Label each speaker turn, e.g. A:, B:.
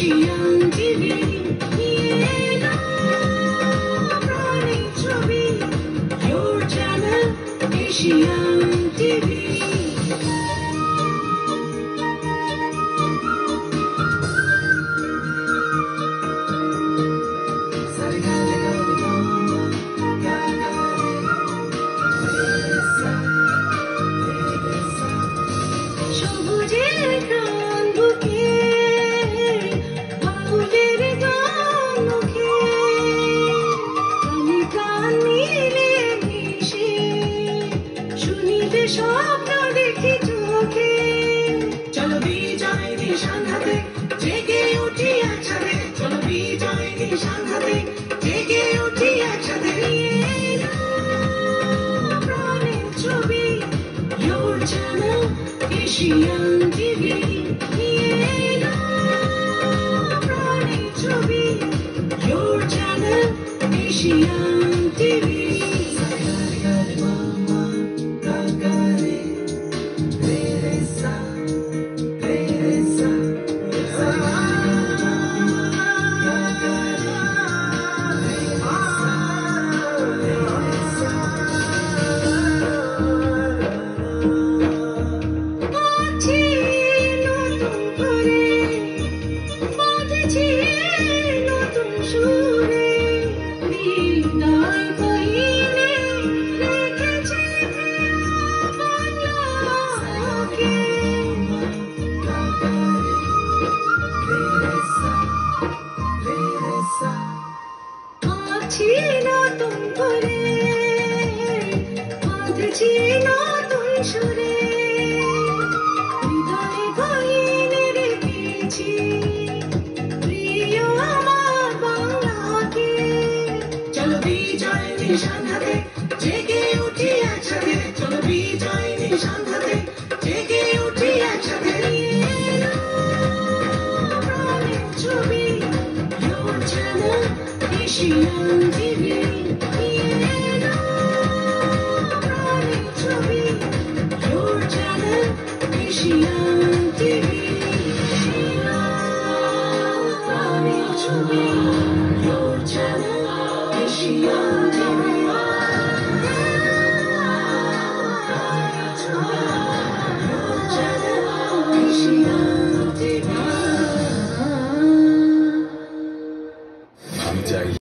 A: Asian TV, yeah, Prani Chobi, your channel, Asian TV. স্বপ্ন দেখি চোখে চলো বিজয় নিশান হাতে জেগে উঠি একসাথে চলো বিজয় নিশান হাতে জেগে উঠি একসাথে প্রাণের ছবি your channel Asian TV প্রাণের ছবি your channel Asian TV চলো বিজয় নিশান হাতে জেগে উঠি একসাথে চলো বিজয় নিশান হাতে জেগে উঠি একসাথে প্রাণের ছবি your channel Asian TV প্রাণের ছবি your channel Asian TV প্রাণের ছবি your channel Asian TV